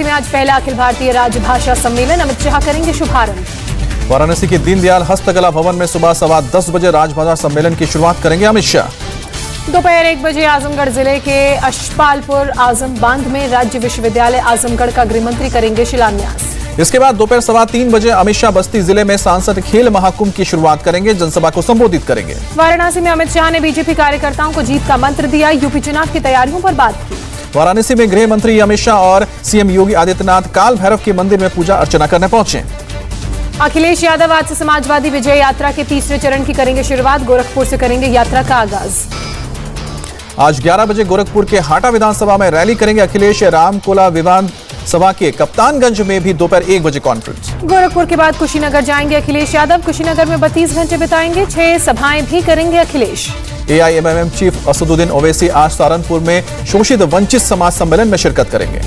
वाराणसी में आज पहला अखिल भारतीय राजभाषा सम्मेलन, अमित शाह करेंगे शुभारंभ। वाराणसी के दीनदयाल हस्तकला भवन में सुबह 10:15 बजे राजभाषा सम्मेलन की शुरुआत करेंगे अमित शाह। दोपहर 1 बजे आजमगढ़ जिले के अशपालपुर आजम बांध में राज्य विश्वविद्यालय आजमगढ़ का गृह मंत्री करेंगे शिलान्यास। इसके बाद दोपहर 3:15 बजे अमित शाह बस्ती जिले में सांसद खेल महाकुंभ की शुरुआत करेंगे, जनसभा को संबोधित करेंगे। वाराणसी में अमित शाह ने बीजेपी कार्यकर्ताओं को जीत का मंत्र दिया, यूपी चुनाव की तैयारियों पर बात की। वाराणसी में गृह मंत्री अमित शाह और सीएम योगी आदित्यनाथ काल भैरव के मंदिर में पूजा अर्चना करने पहुंचे। अखिलेश यादव आज से समाजवादी विजय यात्रा के तीसरे चरण की करेंगे शुरुआत, गोरखपुर से करेंगे यात्रा का आगाज। आज 11 बजे गोरखपुर के हाटा विधानसभा में रैली करेंगे अखिलेश। रामकोला विधान सभा के कप्तानगंज में भी दोपहर 1 बजे कॉन्फ्रेंस। गोरखपुर के बाद कुशीनगर जाएंगे अखिलेश यादव, कुशीनगर में 32 घंटे बिताएंगे, 6 सभाएं भी करेंगे अखिलेश। AIMM चीफ असदुद्दीन ओवैसी आज सहारनपुर में शोषित वंचित समाज सम्मेलन में शिरकत करेंगे।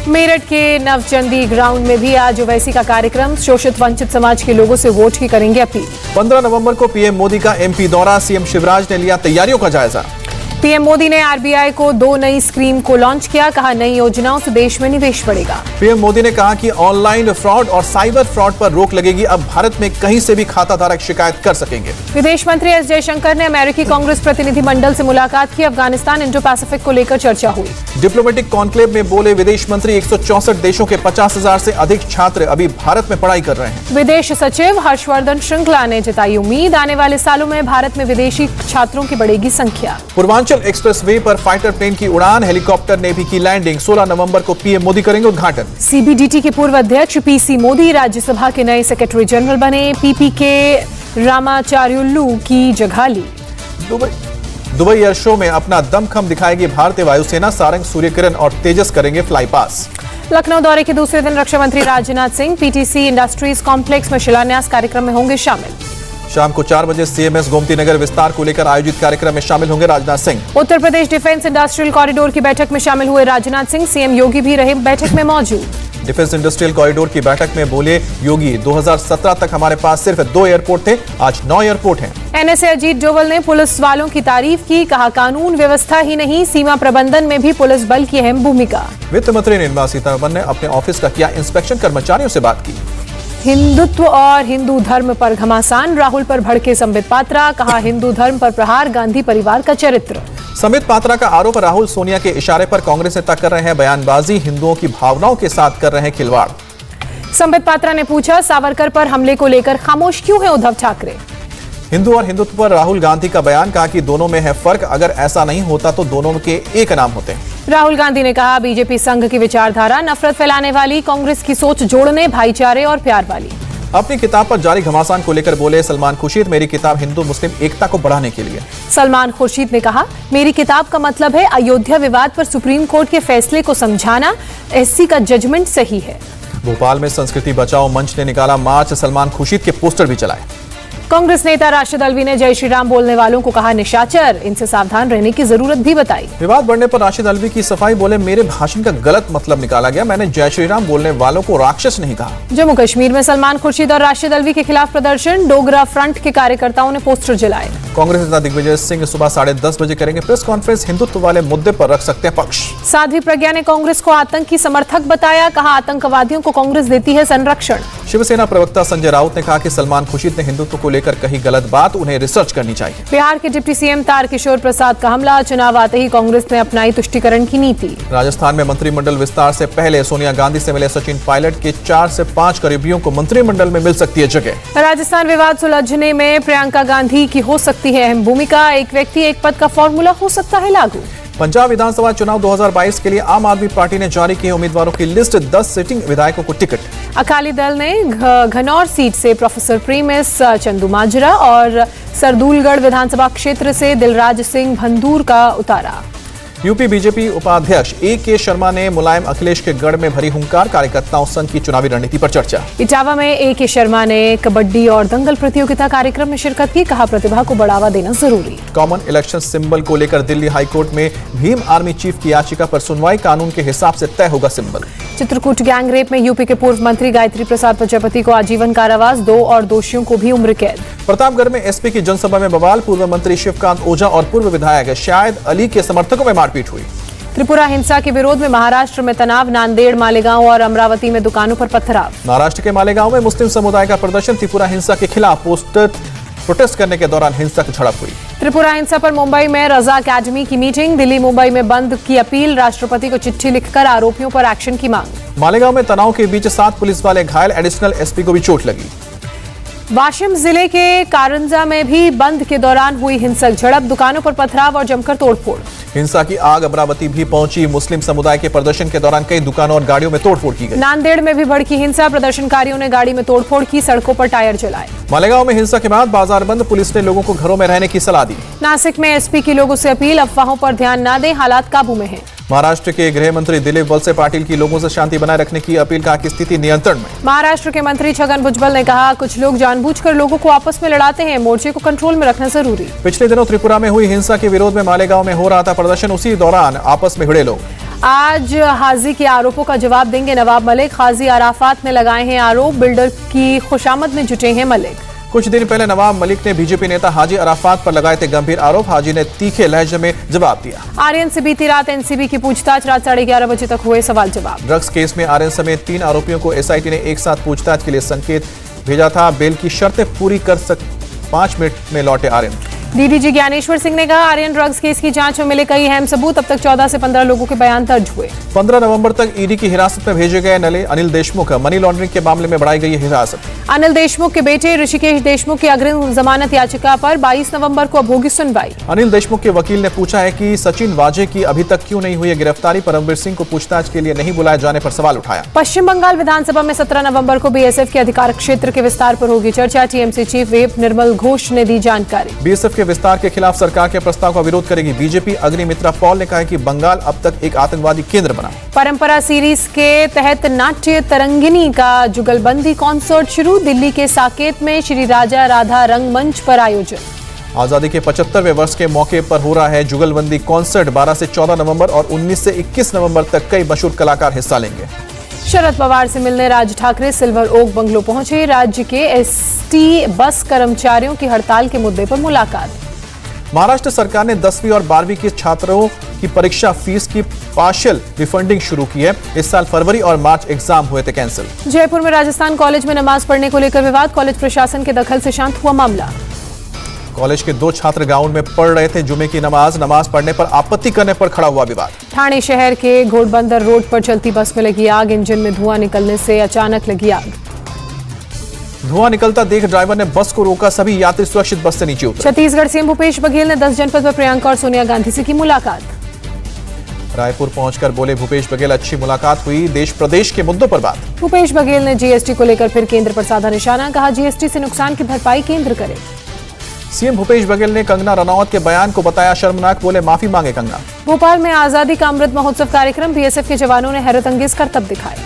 मेरठ के नवचंदी ग्राउंड में भी आज ओवैसी का कार्यक्रम, शोषित वंचित समाज के लोगों से वोट की करेंगे अपील। 15 नवंबर को पीएम मोदी का MP दौरा, सीएम शिवराज ने लिया तैयारियों का जायजा। पीएम मोदी ने RBI को 2 नई स्कीम को लॉन्च किया, कहा नई योजनाओं से देश में निवेश बढ़ेगा। पीएम मोदी ने कहा कि ऑनलाइन फ्रॉड और साइबर फ्रॉड पर रोक लगेगी, अब भारत में कहीं से भी खाता धारक शिकायत कर सकेंगे। विदेश मंत्री S जयशंकर ने अमेरिकी कांग्रेस प्रतिनिधि मंडल से मुलाकात की, अफगानिस्तान इंडो पैसिफिक को लेकर चर्चा हुई। डिप्लोमेटिक कॉन्क्लेव में बोले विदेश मंत्री, 164 देशों के 50,000 से अधिक छात्र अभी भारत में पढ़ाई कर रहे हैं। विदेश सचिव हर्षवर्धन श्रृंगला ने जताई उम्मीद, आने वाले सालों में भारत में विदेशी छात्रों की बढ़ेगी संख्या। पूर्वांचल एक्सप्रेस वे पर फाइटर प्लेन की उड़ान, हेलीकॉप्टर ने भी की लैंडिंग। 16 नवंबर को पीएम मोदी करेंगे उद्घाटन। CBDT के पूर्व अध्यक्ष PC मोदी राज्यसभा के नए सेक्रेटरी जनरल बने, PPK रामाचार्युलू की जगह ली। दुबई एयर शो में अपना दमखम दिखाएगी भारतीय वायुसेना, सारंग, सूर्यकिरण और तेजस करेंगे फ्लाई पास। लखनऊ दौरे के दूसरे दिन रक्षा मंत्री Rajnath Singh PTC industries complex में शिलान्यास कार्यक्रम में होंगे शामिल। शाम को 4 बजे CMS गोमती नगर विस्तार को लेकर आयोजित कार्यक्रम में शामिल होंगे Rajnath Singh. Uttar Pradesh defence industrial corridor की बैठक में शामिल हुए राजनाथ सिंह, CM योगी भी रहे बैठक में मौजूद। डिफेंस इंडस्ट्रियल कॉरिडोर की बैठक में बोले योगी, 2017 तक हमारे पास सिर्फ 2 एयरपोर्ट थे, आज 9 एयरपोर्ट हैं। NSA अजीत डोवल ने पुलिस वालों की तारीफ की, कहा कानून व्यवस्था ही नहीं सीमा प्रबंधन में भी पुलिस बल की अहम भूमिका। वित्त मंत्री निर्मला सीतारमण ने अपने ऑफिस का किया इंस्पेक्शन, कर्मचारियों से बात की। हिंदुत्व और हिंदू धर्म पर घमासान, राहुल पर भड़के संबित पात्रा, कहा हिंदू धर्म पर प्रहार गांधी परिवार का चरित्र। संबित पात्रा का आरोप, राहुल सोनिया के इशारे पर कांग्रेस नेता कर रहे हैं बयानबाजी, हिंदुओं की भावनाओं के साथ कर रहे हैं खिलवाड़। संबित पात्रा ने पूछा, सावरकर पर हमले को लेकर खामोश क्यों है उद्धव ठाकरे। हिंदू और हिंदुत्व पर राहुल गांधी का बयान, कहा कि दोनों में है फर्क, अगर ऐसा नहीं होता तो दोनों के एक नाम होते हैं। राहुल गांधी ने कहा बीजेपी संघ की विचारधारा नफरत फैलाने वाली, कांग्रेस की सोच जोड़ने, भाईचारे और प्यार वाली। अपनी किताब पर जारी घमासान को लेकर बोले सलमान खुर्शीद, मेरी किताब हिंदू मुस्लिम एकता को बढ़ाने के लिए। सलमान खुर्शीद ने कहा मेरी किताब का मतलब है अयोध्या विवाद पर सुप्रीम कोर्ट के फैसले को समझाना, SC का जजमेंट सही है। भोपाल में संस्कृति बचाओ मंच ने निकाला मार्च, सलमान खुर्शीद के पोस्टर भी चलाए। कांग्रेस नेता राशिद अल्वी ने जय श्री राम बोलने वालों को कहा निशाचर, इनसे सावधान रहने की जरूरत भी बताई। विवाद बढ़ने पर राशिद अल्वी की सफाई, बोले मेरे भाषण का गलत मतलब निकाला गया, मैंने जय श्री राम बोलने वालों को राक्षस नहीं कहा। जम्मू कश्मीर में सलमान खुर्शीद और राशिद अल्वी के खिलाफ प्रदर्शन, डोगरा फ्रंट के कार्यकर्ताओं ने पोस्टर जलाए। कांग्रेस नेता दिग्विजय सिंह सुबह 10:30 बजे करेंगे प्रेस कॉन्फ्रेंस, हिंदुत्व वाले मुद्दे पर रख सकते हैं पक्ष। साध्वी प्रज्ञा ने कांग्रेस को आतंक की समर्थक बताया, कहा आतंकवादियों को कांग्रेस देती है संरक्षण। शिवसेना प्रवक्ता संजय राउत ने कहा कि सलमान खुर्शीद ने हिंदुत्व को लेकर कही गलत बात, उन्हें रिसर्च करनी चाहिए। बिहार के डिप्टी CM तारकिशोर प्रसाद का हमला, चुनाव आते ही कांग्रेस ने अपनाई तुष्टीकरण की नीति। राजस्थान में मंत्रिमंडल विस्तार से पहले सोनिया गांधी से मिले सचिन पायलट के 4 से 5 करीबियों को मंत्रिमंडल में मिल सकती है जगह। राजस्थान विवाद सुलझने में प्रियंका गांधी की हो सकती है अहम भूमिका, एक व्यक्ति एक पद का फॉर्मूला हो सकता है लागू। पंजाब विधानसभा चुनाव 2022 के लिए आम आदमी पार्टी ने जारी की उम्मीदवारों की लिस्ट, 10 सिटिंग विधायकों को टिकट। अकाली दल ने घनौर सीट से प्रोफेसर प्रेमिस चंदूमाजरा और सरदूलगढ़ विधानसभा क्षेत्र से दिलराज सिंह भंदूर का उतारा। यूपी बीजेपी उपाध्यक्ष AK शर्मा ने मुलायम अखिलेश के गढ़ में भरी हुंकार, कार्यकर्ताओं संघ की चुनावी रणनीति पर चर्चा। इटावा में AK शर्मा ने कबड्डी और दंगल प्रतियोगिता कार्यक्रम में शिरकत की, कहा प्रतिभा को बढ़ावा देना जरूरी। कॉमन इलेक्शन सिंबल को लेकर दिल्ली हाईकोर्ट में भीम आर्मी चीफ की याचिका पर सुनवाई, कानून के हिसाब से तय होगा सिंबल। चित्रकूट गैंग रेप में यूपी के पूर्व मंत्री गायत्री प्रसाद प्रजापति को आजीवन कारावास, 2 और दोषियों को भी उम्र कैद। प्रतापगढ़ में SP की जनसभा में बवाल, पूर्व मंत्री शिवकांत ओझा और पूर्व विधायक शाहिद अली के समर्थकों में मारपीट हुई। त्रिपुरा हिंसा के विरोध में महाराष्ट्र में तनाव, नांदेड़, मालेगांव और अमरावती में दुकानों पर पथराव। महाराष्ट्र के मालेगांव में मुस्लिम समुदाय का प्रदर्शन, त्रिपुरा हिंसा के खिलाफ प्रोटेस्ट करने के दौरान हिंसक झड़प हुई। त्रिपुरा हिंसा पर मुंबई में रजा अकेडमी की मीटिंग, दिल्ली मुंबई में बंद की अपील, राष्ट्रपति को चिट्ठी लिखकर आरोपियों पर एक्शन की मांग। मालेगांव में तनाव के बीच 7 पुलिस वाले घायल, एडिशनल एसपी को भी चोट लगी। वाशिम जिले के कारंजा में भी बंद के दौरान हुई हिंसक झड़प, दुकानों पर पथराव और जमकर तोड़फोड़। हिंसा की आग अमरावती भी पहुंची, मुस्लिम समुदाय के प्रदर्शन के दौरान कई दुकानों और गाड़ियों में तोड़फोड़ की गई। नांदेड़ में भी भड़की हिंसा, प्रदर्शनकारियों ने गाड़ी में तोड़फोड़ की, सड़कों पर टायर जलाए। मालेगांव में हिंसा के बाद बाजार बंद, पुलिस ने लोगों को घरों में रहने की सलाह दी। नासिक में एसपी की लोगों से अपील, अफवाहों पर ध्यान न दें, हालात काबू में है। महाराष्ट्र के गृह मंत्री दिलीप वलसे पाटिल की लोगों से शांति बनाए रखने की अपील, कहा कि स्थिति नियंत्रण में। महाराष्ट्र के मंत्री छगन भुजबल ने कहा, कुछ लोग जानबूझकर लोगों को आपस में लड़ाते हैं, मोर्चे को कंट्रोल में रखना जरूरी। पिछले दिनों त्रिपुरा में हुई हिंसा के विरोध में मालेगांव में हो रहा था प्रदर्शन, उसी दौरान आपस में भिड़े लोग। आज हाजी के आरोपों का जवाब देंगे नवाब मलिक, हाजी अराफात ने लगाए हैं आरोप, बिल्डर की खुशामद में जुटे हैं मलिक। कुछ दिन पहले नवाब मलिक ने बीजेपी नेता हाजी अराफात पर लगाए थे गंभीर आरोप, हाजी ने तीखे लहजे में जवाब दिया। आर्यन से बीती रात एनसीबी की पूछताछ, रात 11:30 बजे तक हुए सवाल जवाब। ड्रग्स केस में आर्यन समेत 3 आरोपियों को एसआईटी ने एक साथ पूछताछ के लिए संकेत भेजा था, बेल की शर्तें पूरी कर 5 मिनट में लौटे आर्यन। डीडीजी ज्ञानेश्वर सिंह ने कहा, आर्यन ड्रग्स केस की जांच में मिले कई अहम सबूत, अब तक 14 से 15 लोगों के बयान दर्ज हुए। 15 नवंबर तक ईडी की हिरासत में भेजे गए अनिल देशमुख, मनी लॉन्ड्रिंग के मामले में बढ़ाई गई हिरासत। अनिल देशमुख के बेटे ऋषिकेश देशमुख की अग्रिम जमानत याचिका पर 22 नवंबर को अब होगी सुनवाई। अनिल देशमुख के वकील ने पूछा है कि सचिन वाजे की अभी तक क्यों नहीं हुई है गिरफ्तारी, परमवीर सिंह को पूछताछ के लिए नहीं बुलाए जाने पर सवाल उठाया। पश्चिम बंगाल विधानसभा में 17 नवंबर को बीएसएफ के अधिकार क्षेत्र के विस्तार पर होगी चर्चा, टीएमसी चीफ व्हिप निर्मल घोष ने दी जानकारी। बीएसएफ के विस्तार के खिलाफ सरकार के प्रस्ताव का विरोध करेगी बीजेपी। अग्निमित्रा पॉल ने कहा कि बंगाल अब तक एक आतंकवादी केंद्र बना। परंपरा सीरीज के तहत नाट्य तरंगिनी का जुगलबंदी कॉन्सर्ट शुरू, दिल्ली के साकेत में श्री राजा राधा रंगमंच पर आयोजन। आजादी के 75वें वर्ष के मौके पर हो रहा है जुगलबंदी कॉन्सर्ट, 12 से 14 नवंबर और 19 से 21 नवंबर तक कई मशहूर कलाकार हिस्सा लेंगे। शरद पवार से मिलने Raj Thackeray silver okay bungalow पहुंचे, राज्य के एसटी बस कर्मचारियों की हड़ताल के मुद्दे पर मुलाकात। महाराष्ट्र सरकार ने 10वीं और 12वीं के छात्रों की परीक्षा फीस की पार्शियल रिफंडिंग शुरू की है। इस साल फरवरी और मार्च एग्जाम हुए थे कैंसिल। जयपुर में राजस्थान कॉलेज में नमाज पढ़ने को लेकर विवाद, कॉलेज प्रशासन के दखल से शांत हुआ मामला। कॉलेज के 2 छात्र ग्राउंड में पढ़ रहे थे जुमे की नमाज पढ़ने पर आपत्ति करने पर खड़ा हुआ विवाद। ठाणे शहर के घोड़बंदर रोड पर चलती बस में लगी आग, इंजन में धुआं निकलने से अचानक लगी आग। धुआं निकलता देख ड्राइवर ने बस को रोका, सभी यात्री सुरक्षित बस से नीचे उतरे। छत्तीसगढ़ सीएम भूपेश बघेल ने 10 जनपद में प्रियंका और सोनिया गांधी से की मुलाकात। रायपुर पहुंचकर बोले भूपेश बघेल, अच्छी मुलाकात हुई, देश प्रदेश के मुद्दों पर बात। भूपेश बघेल ने जीएसटी को लेकर फिर केंद्र पर साधा निशाना, कहा जीएसटी से नुकसान की भरपाई केंद्र करे। सीएम भूपेश बघेल ने कंगना रनौत के बयान को बताया शर्मनाक, बोले माफी मांगे कंगना। भोपाल में आजादी का अमृत महोत्सव कार्यक्रम, बीएसएफ के जवानों ने हैरतअंगेज करतब दिखाए।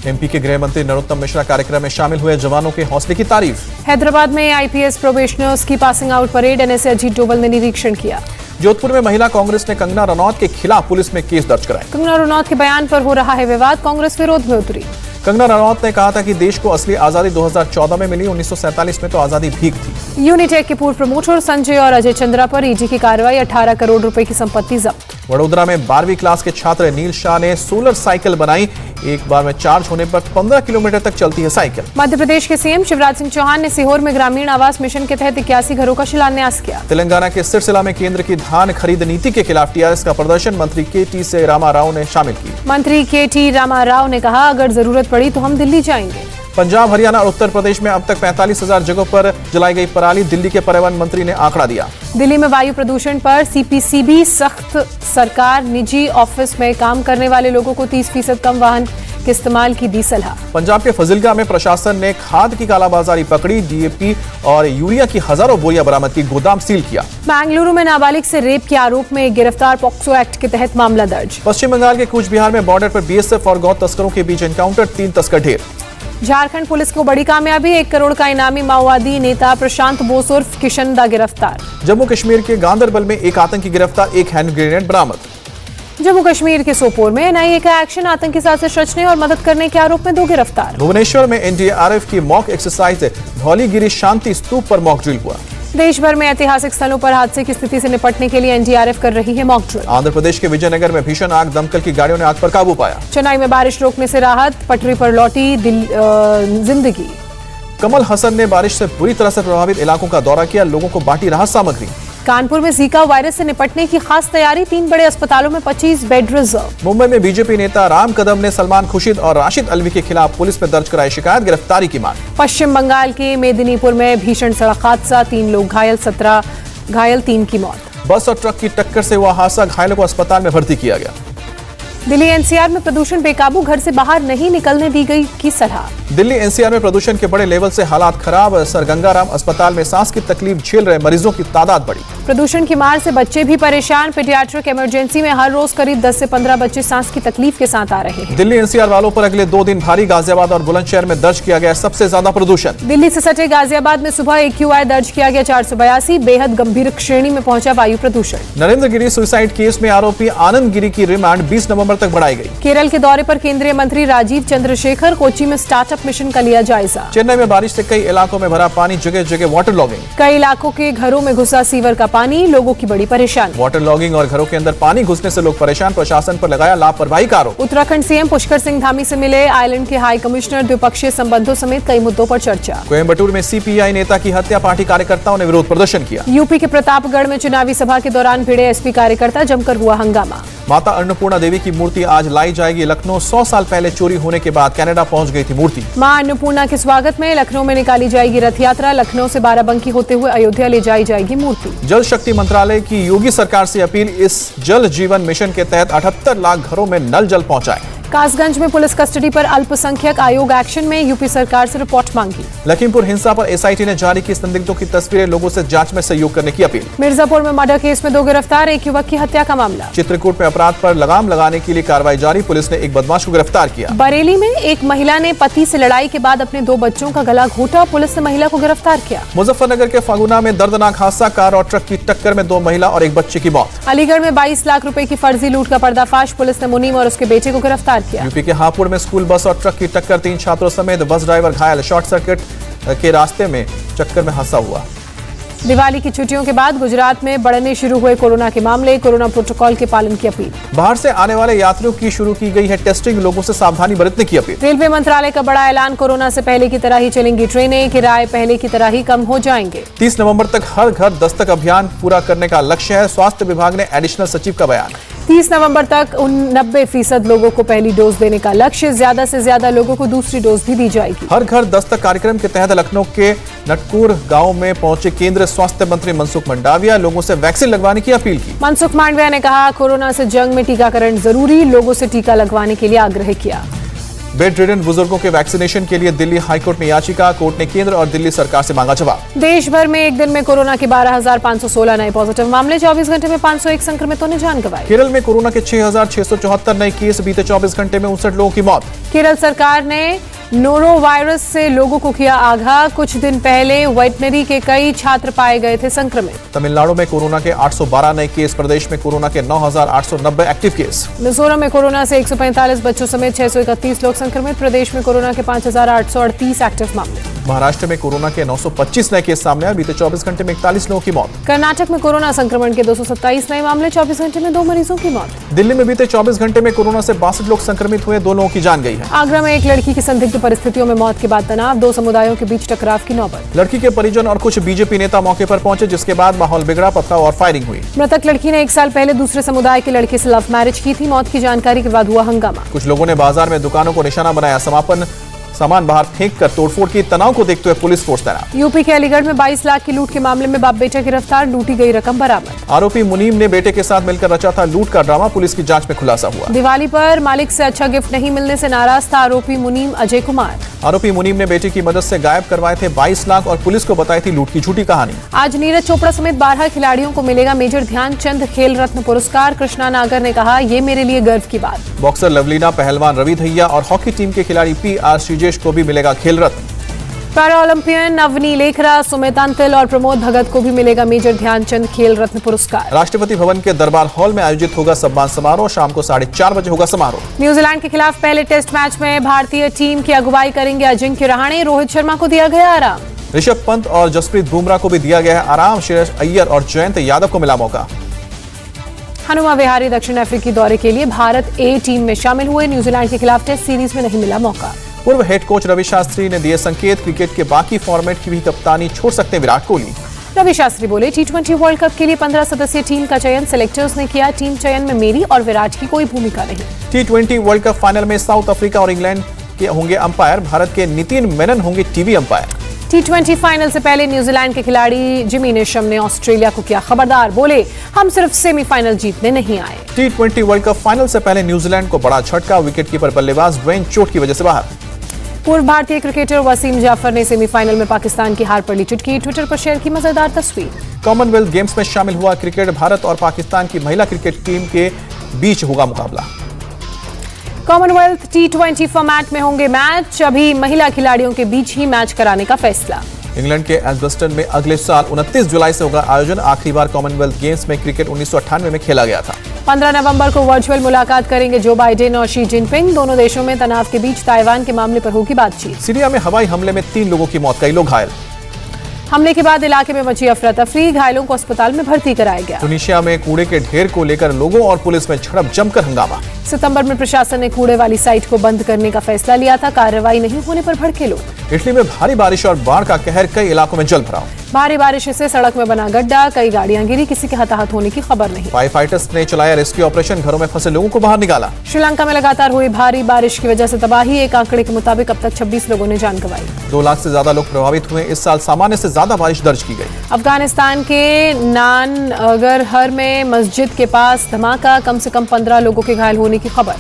एमपी के गृह मंत्री नरोत्तम मिश्रा कार्यक्रम में शामिल हुए, जवानों के हौसले की तारीफ। हैदराबाद में आईपीएस प्रोबेशनर्स की passing out parade, NSA Ajit Doval ने निरीक्षण किया। जोधपुर में महिला कांग्रेस ने कंगना रनौत के खिलाफ पुलिस में केस दर्ज कराया। कंगना रनौत के बयान पर हो रहा है विवाद, कांग्रेस विरोध में उतरी। कंगना रनौत ने कहा था कि देश को असली आजादी 2014 में मिली, 1947 में तो आजादी भीख थी। यूनिटेक के पूर्व प्रमोटर संजय और अजय चंद्रा पर ईडी की कार्रवाई, 18 करोड़ रुपए की संपत्ति जब्त। वडोदरा में 12वीं क्लास के छात्र नील शाह ने सोलर साइकिल बनाई, एक बार में चार्ज होने पर 15 किलोमीटर तक चलती है साइकिल। मध्य प्रदेश के सीएम शिवराज सिंह चौहान ने सीहोर में ग्रामीण आवास मिशन के तहत 81 घरों का शिलान्यास किया। तेलंगाना के सिरसिला में केंद्र की धान खरीद नीति के खिलाफ टीआरएस का प्रदर्शन, मंत्री केटी से रामा राव ने शामिल की। मंत्री केटी रामा राव ने कहा, अगर जरूरत पड़ी तो हम दिल्ली जाएंगे। पंजाब, हरियाणा और उत्तर प्रदेश में अब तक 45,000 जगहों पर जलाई गई पराली, दिल्ली के परिवहन मंत्री ने आंकड़ा दिया। दिल्ली में वायु प्रदूषण पर सीपीसीबी सख्त, सरकार निजी ऑफिस में काम करने वाले लोगों को 30% कम वाहन के इस्तेमाल की दी सलाह। पंजाब के फजिलगा में प्रशासन ने खाद की कालाबाजारी पकड़ी, डीएपी और यूरिया की हजारों बोरियां बरामद की, गोदाम सील किया। बेंगलुरु में नाबालिग से रेप के आरोप में गिरफ्तार, पॉक्सो एक्ट के तहत मामला दर्ज। पश्चिम बंगाल के कूच बिहार में बॉर्डर पर बीएसएफ और गौ तस्करों के बीच एनकाउंटर, 3 तस्कर ढेर। झारखंड पुलिस को बड़ी कामयाबी, 1 करोड़ का इनामी माओवादी नेता प्रशांत बोस उर्फ किशन दा गिरफ्तार। जम्मू कश्मीर के गांदरबल में एक आतंकी गिरफ्तार, 1 हैंड ग्रेनेड बरामद। जम्मू कश्मीर के सोपोर में एनआईए का एक्शन, आतंकी साजिश रचने और मदद करने के आरोप में 2 गिरफ्तार। भुवनेश्वर में एनडीआरएफ की मॉक एक्सरसाइज, धौलीगिरी शांति स्तूप पर मॉक ड्रिल हुआ। देश भर में ऐतिहासिक स्थलों पर हादसे की स्थिति से निपटने के लिए एनडीआरएफ कर रही है मॉक ड्रिल। आंध्र प्रदेश के विजयनगर में भीषण आग, दमकल की गाड़ियों ने आग पर काबू पाया। चेन्नई में बारिश रोकने से राहत, पटरी पर लौटी जिंदगी। कमल हसन ने बारिश से बुरी तरह से प्रभावित इलाकों का दौरा किया, लोगों को बांटी राहत सामग्री। कानपुर में जीका वायरस से निपटने की खास तैयारी, 3 बड़े अस्पतालों में 25 बेड रिजर्व। मुंबई में बीजेपी नेता राम कदम ने सलमान खुर्शीद और राशिद अलवी के खिलाफ पुलिस में दर्ज कराई शिकायत, गिरफ्तारी की मांग। पश्चिम बंगाल के मेदिनीपुर में भीषण सड़क हादसा, 3 लोग घायल, 17 घायल, 3 की मौत। बस और ट्रक की टक्कर से हुआ हादसा, घायलों को अस्पताल में भर्ती किया गया। दिल्ली एनसीआर में प्रदूषण बेकाबू, घर से बाहर नहीं निकलने दी गई की सलाह। दिल्ली एनसीआर में प्रदूषण के बड़े लेवल से हालात खराब, सर गंगाराम अस्पताल में सांस की तकलीफ झेल रहे मरीजों की तादाद बढ़ी। प्रदूषण की मार से बच्चे भी परेशान, पीडियाट्रिक इमरजेंसी में हर रोज करीब 10 से 15 बच्चे सांस की तकलीफ के साथ आ रहे हैं। दिल्ली एनसीआर वालों पर अगले 2 दिन भारी, गाजियाबाद और बुलंदशहर में दर्ज किया गया सबसे ज्यादा प्रदूषण। दिल्ली से सटे गाजियाबाद में सुबह AQI दर्ज किया गया 482, बेहद गंभीर श्रेणी में पहुंचा वायु प्रदूषण। नरेंद्र गिरी सुसाइड केस में आरोपी आनंद गिरी की रिमांड 20 नवंबर तक बढ़ाई गई। केरल के दौरे पर केंद्रीय मंत्री राजीव चंद्रशेखर, कोच्चि में स्टार्टअप मिशन का लिया जायजा। चेन्नई में बारिश से कई इलाकों में भरा पानी, जगह जगह वाटर लॉगिंग। कई इलाकों के घरों में घुसा सीवर का पानी, लोगों की बड़ी परेशानी। वाटर लॉगिंग और घरों के अंदर पानी घुसने से लोग परेशान, प्रशासन पर लगाया लापरवाही का आरोप। उत्तराखंड सीएम पुष्कर सिंह धामी से मिले आइलैंड के हाई कमिश्नर, द्विपक्षीय संबंधों समेत कई मुद्दों पर चर्चा। कोयम्बटूर में सीपीआई नेता की हत्या, पार्टी कार्यकर्ताओं ने विरोध प्रदर्शन किया। यूपी के प्रतापगढ़ में चुनावी सभा के दौरान भिड़े एसपी कार्यकर्ता, जमकर हुआ हंगामा। माता अन्नपूर्णा देवी की मूर्ति आज लाई जाएगी लखनऊ, 100 साल पहले चोरी होने के बाद कनाडा पहुंच गई थी मूर्ति। मां अन्नपूर्णा के स्वागत में लखनऊ में निकाली जाएगी रथ यात्रा, लखनऊ से बाराबंकी होते हुए अयोध्या ले जाई जाएगी मूर्ति। जल शक्ति मंत्रालय की योगी सरकार से अपील, इस जल जीवन मिशन के तहत 78 लाख घरों में नल जल पहुंचाए। कासगंज में पुलिस कस्टडी पर अल्पसंख्यक आयोग एक्शन में, यूपी सरकार से रिपोर्ट मांगी। लखीमपुर हिंसा पर एसआईटी ने जारी की संदिग्धों की तस्वीरें, लोगों से जांच में सहयोग करने की अपील। मिर्जापुर में मर्डर केस में 2 गिरफ्तार, एक युवक की हत्या का मामला। चित्रकूट में अपराध पर लगाम लगाने के लिए कार्रवाई जारी, पुलिस ने एक बदमाश को गिरफ्तार किया। बरेली में एक महिला ने पति से लड़ाई के बाद अपने 2 बच्चों का गला घोटा, पुलिस ने महिला को गिरफ्तार किया। मुजफ्फरनगर के फागुना में दर्दनाक हादसा, कार और ट्रक की टक्कर में 2 महिला और एक बच्चे की मौत। अलीगढ़ में 22 लाख रुपए की फर्जी लूट का पर्दाफाश, पुलिस ने मुनीम और उसके बेटे को गिरफ्तार किया। यूपी के हापुड़ में स्कूल बस और ट्रक की टक्कर, 3 छात्रों समेत बस ड्राइवर घायल, शॉर्ट सर्किट के रास्ते में चक्कर में हादसा हुआ। दिवाली की छुट्टियों के बाद गुजरात में बढ़ने शुरू हुए कोरोना के मामले, कोरोना प्रोटोकॉल के पालन की अपील। बाहर से आने वाले यात्रियों की शुरू की गई है टेस्टिंग, लोगों से सावधानी बरतने की अपील। रेलवे मंत्रालय का बड़ा ऐलान, कोरोना से पहले की तरह ही चलेंगी ट्रेनें, किराए पहले की तरह ही कम हो जाएंगे। 30 नवंबर तक हर घर दस्तक अभियान पूरा करने का लक्ष्य है, स्वास्थ्य विभाग ने एडिशनल सचिव का बयान। 30 नवंबर तक 90% लोगों को पहली डोज देने का लक्ष्य, ज्यादा से ज्यादा लोगों को दूसरी डोज भी दी जाएगी। हर घर दस्तक कार्यक्रम के तहत लखनऊ के नटकुर गांव में पहुंचे केंद्रीय स्वास्थ्य मंत्री मनसुख मंडाविया, लोगों से वैक्सीन लगवाने की अपील की। मनसुख मांडविया ने कहा, कोरोना से जंग में टीकाकरण जरूरी, लोगों से टीका लगवाने के लिए आग्रह किया। बेड रिडन बुजुर्गों के वैक्सीनेशन के लिए दिल्ली हाईकोर्ट में याचिका, कोर्ट ने केंद्र और दिल्ली सरकार से मांगा जवाब। देश भर में एक दिन में कोरोना के 12,516 नए पॉजिटिव मामले, 24 घंटे में 501 संक्रमितों ने जान गंवाई। केरल में कोरोना के 6,674 नए केस, बीते 24 घंटे में 59 लोगों की मौत। केरल सरकार ने नोरो वायरस से लोगों को किया आगाह, कुछ दिन पहले वेटनरी के कई छात्र पाए गए थे संक्रमित। तमिलनाडु में कोरोना के 812 नए केस, प्रदेश में कोरोना के 9,890 एक्टिव केस। मिजोरम में कोरोना से 145 बच्चों समेत 631 लोग संक्रमित, प्रदेश में कोरोना के 5,838 एक्टिव मामले। महाराष्ट्र में कोरोना के 925 नए केस सामने आए, बीते 24 घंटे में 41 लोगों की मौत। कर्नाटक में कोरोना संक्रमण के 227 नए मामले, 24 घंटे में 2 मरीजों की मौत। दिल्ली में बीते 24 घंटे में कोरोना से 62 लोग संक्रमित हुए, 2 लोगों की जान गई है। आगरा में एक लड़की की संदिग्ध परिस्थितियों में मौत के बाद तनाव, 2 समुदायों के बीच टकराव की नौबत। लड़की के परिजन और कुछ बीजेपी नेता मौके पर पहुंचे, जिसके बाद माहौल बिगड़ा, पथराव और फायरिंग हुई। मृतक लड़की ने 1 साल पहले दूसरे समुदाय के लड़के से लव मैरिज की थी, मौत की जानकारी के बाद हुआ हंगामा। कुछ लोगों ने बाजार में दुकानों को निशाना बनाया, सामान बाहर फेंककर तोड़फोड़ की, तनाव को देखते हुए पुलिस फोर्स तैनात। यूपी के अलीगढ़ में 22 लाख की लूट के मामले में बाप बेटा गिरफ्तार, लूटी गई रकम बरामद। आरोपी मुनीम ने बेटे के साथ मिलकर रचा था लूट का ड्रामा, पुलिस की जांच में खुलासा हुआ। दिवाली पर मालिक से अच्छा गिफ्ट नहीं मिलने से नाराज था आरोपी मुनीम अजय कुमार। आरोपी मुनीम ने बेटे की मदद से गायब करवाए थे 22 लाख और पुलिस को बताई थी लूट की झूठी कहानी। आज नीरज चोपड़ा समेत 12 खिलाड़ियों को मिलेगा मेजर ध्यानचंद खेल रत्न पुरस्कार, कृष्णा नागर ने कहा, ये मेरे लिए गर्व की बात। बॉक्सर लवलीना, पहलवान रवि दहिया और हॉकी टीम के खिलाड़ी PR श्रीजेश को भी मिलेगा खेल रत्न। पैरा ओलंपियन अवनी लेखरा, सुमित अंतिल और प्रमोद भगत को भी मिलेगा मेजर ध्यानचंद खेल रत्न पुरस्कार। राष्ट्रपति भवन के दरबार हॉल में आयोजित होगा सम्मान समारोह, शाम को 4:30 बजे होगा समारोह। न्यूजीलैंड के खिलाफ पहले टेस्ट मैच में भारतीय टीम की अगुवाई करेंगे अजिंक्य रहाणे, रोहित शर्मा को दिया गया आराम। ऋषभ पंत और जसप्रीत बुमराह को भी दिया गया है आराम। श्रेयस अय्यर और जयंत यादव को मिला मौका। हनुमा विहारी दक्षिण अफ्रीकी दौरे के लिए भारत ए टीम में शामिल हुए। न्यूजीलैंड के खिलाफ टेस्ट सीरीज में नहीं मिला मौका। पूर्व हेड कोच रवि शास्त्री ने दिए संकेत, क्रिकेट के बाकी फॉर्मेट की भी कप्तानी छोड़ सकते हैं विराट कोहली। रवि शास्त्री बोले, T20 वर्ल्ड कप के लिए 15 सदस्यीय टीम का चयन सेलेक्टर्स ने किया। टीम चयन में मेरी और विराट की कोई भूमिका नहीं। T20 वर्ल्ड कप फाइनल में साउथ अफ्रीका और इंग्लैंड के होंगे अंपायर। भारत के नितिन मेनन होंगे टीवी अंपायर। T20 फाइनल से पहले न्यूजीलैंड के खिलाड़ी जिमी नेशम ने ऑस्ट्रेलिया को किया खबरदार। बोले, हम सिर्फ सेमीफाइनल जीतने नहीं आए। T20 वर्ल्ड कप फाइनल से पहले न्यूजीलैंड को बड़ा झटका। विकेटकीपर बल्लेबाज ड्वेन चोट की वजह से बाहर। पूर्व भारतीय क्रिकेटर वसीम जाफर ने सेमीफाइनल में पाकिस्तान की हार पर ली चुटकी। ट्विटर पर शेयर की मजेदार तस्वीर। कॉमनवेल्थ गेम्स में शामिल हुआ क्रिकेट। भारत और पाकिस्तान की महिला क्रिकेट टीम के बीच होगा मुकाबला। कॉमनवेल्थ T20 फॉर्मेट में होंगे मैच। अभी महिला खिलाड़ियों के बीच ही मैच कराने का फैसला। इंग्लैंड के एजबस्टन में अगले साल 29 जुलाई से होगा आयोजन। आखिरी बार कॉमनवेल्थ गेम्स में क्रिकेट 1998 में खेला गया था। 15 नवंबर को वर्चुअल मुलाकात करेंगे जो बाइडेन और शी जिनपिंग। दोनों देशों में तनाव के बीच ताइवान के मामले पर होगी बातचीत। सीरिया में हवाई हमले में 3 लोगों की मौत, कई लोग घायल। हमले के बाद इलाके में मची अफरा तफरी। घायलों को अस्पताल में भर्ती कराया गया। टुनीशिया में कूड़े के ढेर को लेकर लोगों और पुलिस में झड़प, जमकर हंगामा। सितंबर में प्रशासन ने कूड़े वाली साइट को बंद करने का फैसला लिया था। कार्रवाई नहीं होने पर भड़के लोग। इटली में भारी बारिश और बाढ़ का कहर, कई इलाकों में जल भराव। भारी बारिश से सड़क में बना गड्ढा, कई गाड़ियां गिरी। किसी के हताहत होने की खबर नहीं। फायर फाइटर्स ने चलाया रेस्क्यू ऑपरेशन, घरों में फंसे लोगों को बाहर निकाला। श्रीलंका में लगातार हुई भारी बारिश की वजह से तबाही। एक आंकड़े के मुताबिक अब तक 26 लोगों ने जान गंवाई। 2 लाख से ज्यादा लोग प्रभावित हुए। इस साल सामान्य से ज्यादा बारिश दर्ज की गई। अफगानिस्तान के नानगरहर में मस्जिद के पास धमाका, कम से कम 15 लोगों के घायल होने की खबर।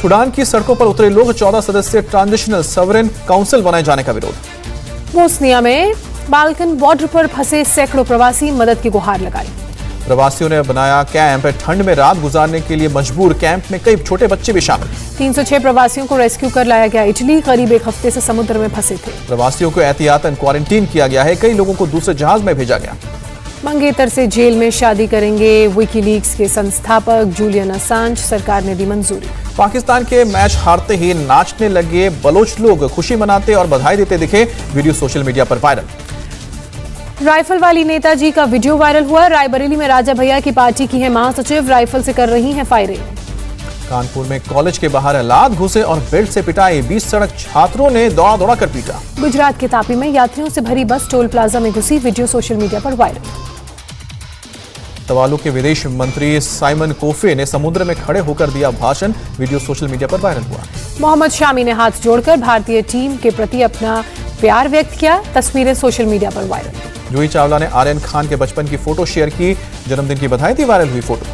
सूडान की सड़कों पर उतरे लोग, 14 सदस्यीय ट्रांजिशनल सॉवरेन काउंसिल बनाए जाने का विरोध। बोस्निया में बाल्कन बॉर्डर पर फंसे सैकड़ों प्रवासी, मदद की गुहार लगाई। प्रवासियों ने बनाया कैंप, ठंड में रात गुजारने के लिए मजबूर। कैंप में कई छोटे बच्चे भी शामिल। 306 प्रवासियों को रेस्क्यू कर लाया गया इटली। करीब 1 हफ्ते से समुद्र में फंसे थे। प्रवासियों को एहतियातन क्वारंटीन किया गया है। कई लोगों को दूसरे जहाज में भेजा गया। मंगेतर से जेल में शादी करेंगे विकीलीक्स के संस्थापक जूलियन असांज। सरकार ने दी मंजूरी। पाकिस्तान के मैच हारते ही नाचने लगे बलोच लोग, खुशी मनाते और बधाई देते दिखे। वीडियो सोशल मीडिया पर वायरल। राइफल वाली नेताजी का वीडियो वायरल हुआ। रायबरेली में राजा भैया की पार्टी की है महासचिव, राइफल से कर रही हैं फायरिंग। कानपुर में कॉलेज के बाहर लात घुसे और बेल्ट से पिटाई। 20 सड़क छात्रों ने दौड़ा दौड़ा कर पीटा। गुजरात के तापी में यात्रियों से भरी बस टोल प्लाजा में घुसी। वीडियो सोशल मीडिया पर वायरल। तवालू के विदेश मंत्री साइमन कोफे ने समुद्र में खड़े होकर दिया भाषण। वीडियो सोशल मीडिया पर वायरल हुआ। मोहम्मद शामी ने हाथ जोड़कर भारतीय टीम के प्रति अपना प्यार व्यक्त किया। तस्वीरें सोशल मीडिया पर वायरल। जूही चावला ने आर्यन खान के बचपन की फोटो शेयर की। जन्मदिन की बधाई दी, वायरल हुई फोटो।